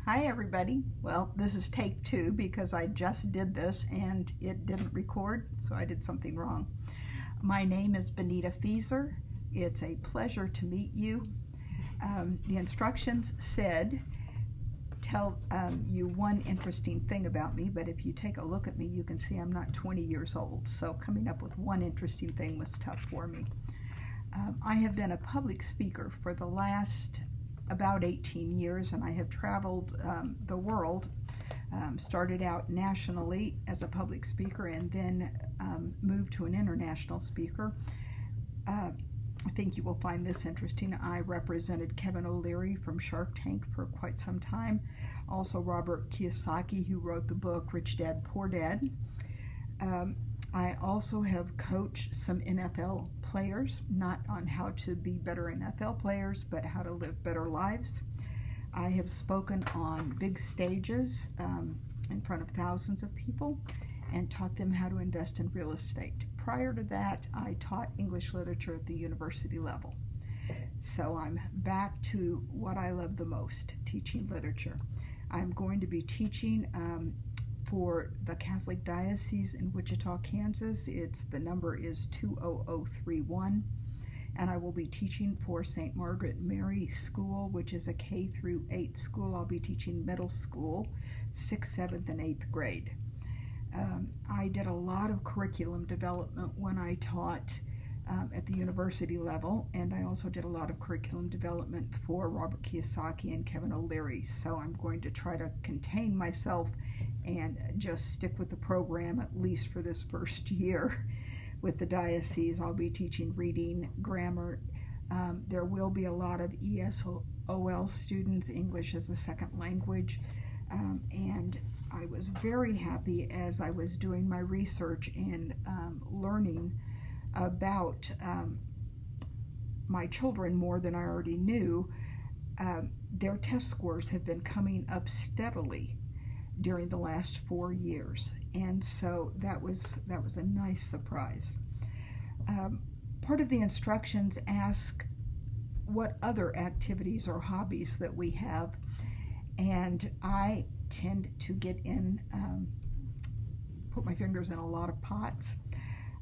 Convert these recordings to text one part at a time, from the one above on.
Hi everybody. Well, this is take two because I just did this and it didn't record, so I did something wrong. My name is Bonita Fieser. It's a pleasure to meet you. The instructions said, tell you one interesting thing about me, but if you take a look at me, you can see I'm not 20 years old, so coming up with one interesting thing was tough for me. I have been a public speaker for the last about 18 years, and I have traveled the world. Started out nationally as a public speaker and then moved to an international speaker. I think you will find this interesting. I represented Kevin O'Leary from Shark Tank for quite some time. Also Robert Kiyosaki, who wrote the book Rich Dad, Poor Dad. I also have coached some NFL players, not on how to be better NFL players, but how to live better lives. I have spoken on big stages in front of thousands of people and taught them how to invest in real estate. Prior to that, I taught English literature at the university level. So I'm back to what I love the most, teaching literature. I'm going to be teaching for the Catholic Diocese in Wichita, Kansas. The number is 20031, and I will be teaching for St. Margaret Mary School, which is a K through 8 school. I'll be teaching middle school, 6th, 7th, and 8th grade. I did a lot of curriculum development when I taught at the university level, and I also did a lot of curriculum development for Robert Kiyosaki and Kevin O'Leary. So I'm going to try to contain myself and just stick with the program, at least for this first year. With the diocese, I'll be teaching reading, grammar. There will be a lot of ESOL students, English as a second language, and I was very happy as I was doing my research and learning about my children more than I already knew. Their test scores have been coming up steadily during the last 4 years, and so that was a nice surprise. Part of the instructions ask what other activities or hobbies that we have, and I tend to get in, put my fingers in a lot of pots.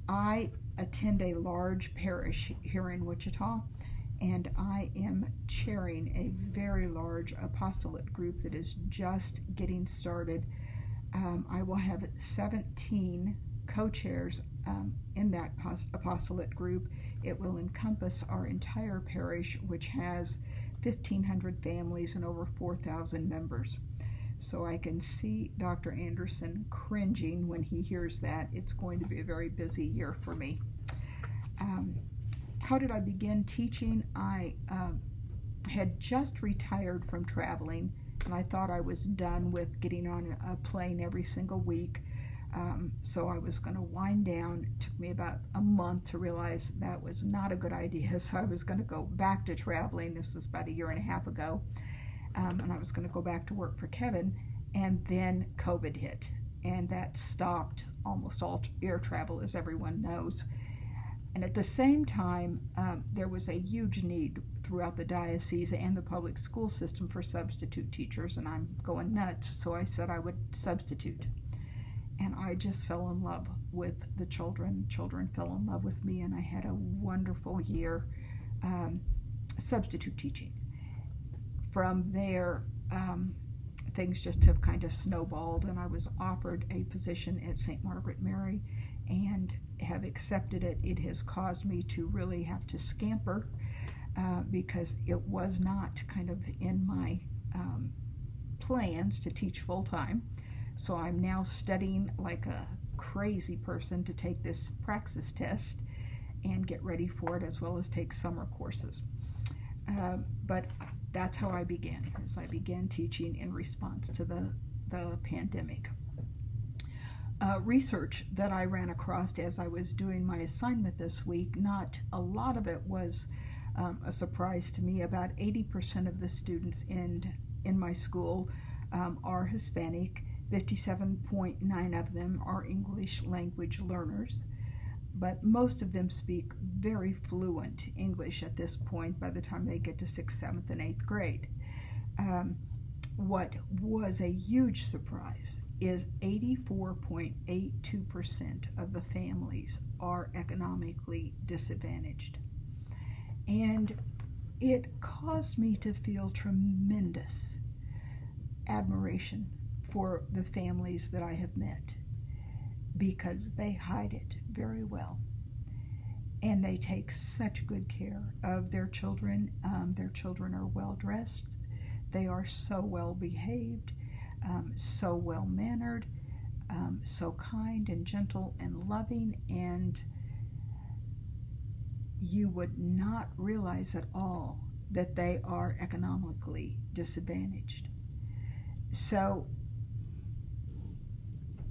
I attend a large parish here in Wichita, and I am chairing a very large apostolate group that is just getting started. I will have 17 co-chairs in that apostolate group. It will encompass our entire parish, which has 1,500 families and over 4,000 members. So I can see Dr. Anderson cringing when he hears that. It's going to be a very busy year for me. How did I begin teaching? I had just retired from traveling, and I thought I was done with getting on a plane every single week. So I was going to wind down. It took me about a month to realize that was not a good idea. So I was going to go back to traveling. This was about a year and a half ago. And I was going to go back to work for Kevin, and then COVID hit, and that stopped almost all air travel, as everyone knows. And at the same time, there was a huge need throughout the diocese and the public school system for substitute teachers, and I'm going nuts, so I said I would substitute. And I just fell in love with the children. Children fell in love with me, and I had a wonderful year substitute teaching. From there, things just have kind of snowballed, and I was offered a position at St. Margaret Mary and have accepted it. It has caused me to really have to scamper because it was not kind of in my plans to teach full-time. So I'm now studying like a crazy person to take this praxis test and get ready for it, as well as take summer courses. But that's how I began, as I began teaching in response to the pandemic. Research that I ran across as I was doing my assignment this week, not a lot of it was a surprise to me. About 80% of the students in my school are Hispanic. 57.9 of them are English language learners, but most of them speak very fluent English at this point by the time they get to 6th, 7th, and 8th grade. What was a huge surprise is 84.82% of the families are economically disadvantaged. And it caused me to feel tremendous admiration for the families that I have met, because they hide it very well. And they take such good care of their children. Their children are well dressed. They are so well behaved, so well mannered, so kind and gentle and loving, and you would not realize at all that they are economically disadvantaged. So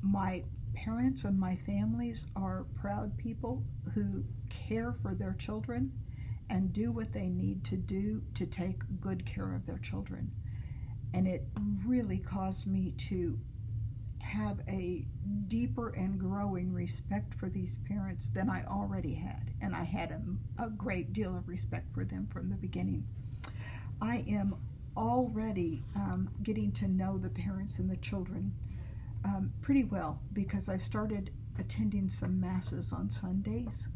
my parents and my families are proud people who care for their children and do what they need to do to take good care of their children. And it really caused me to have a deeper and growing respect for these parents than I already had. And I had a great deal of respect for them from the beginning. I am already getting to know the parents and the children pretty well, because I've started attending some masses on Sundays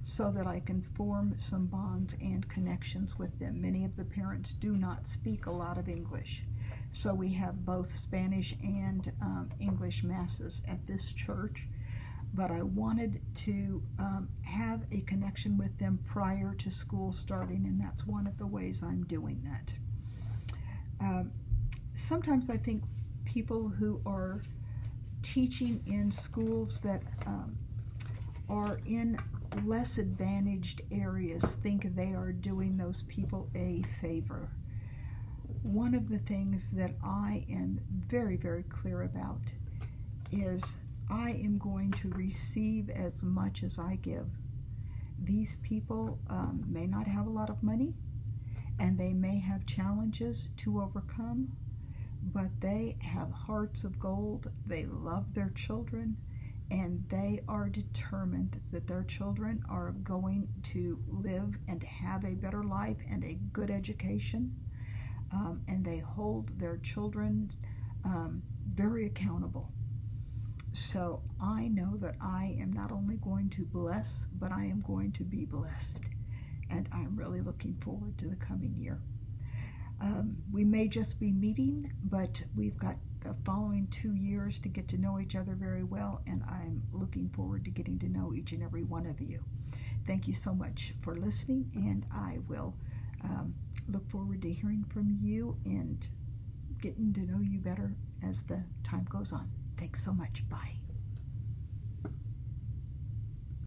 so that I can form some bonds and connections with them. Many of the parents do not speak a lot of English, so we have both Spanish and English masses at this church. But I wanted to have a connection with them prior to school starting, and that's one of the ways I'm doing that. Sometimes I think people who are teaching in schools that are in less advantaged areas think they are doing those people a favor. One of the things that I am very, very clear about is I am going to receive as much as I give. These people may not have a lot of money, and they may have challenges to overcome, but they have hearts of gold. They love their children, and they are determined that their children are going to live and have a better life and a good education, and they hold their children very accountable. So I know that I am not only going to bless, but I am going to be blessed, and I'm really looking forward to the coming year. We may just be meeting, but we've got the following 2 years to get to know each other very well, and I'm looking forward to getting to know each and every one of you. Thank you so much for listening, and I will look forward to hearing from you and getting to know you better as the time goes on. Thanks so much. Bye.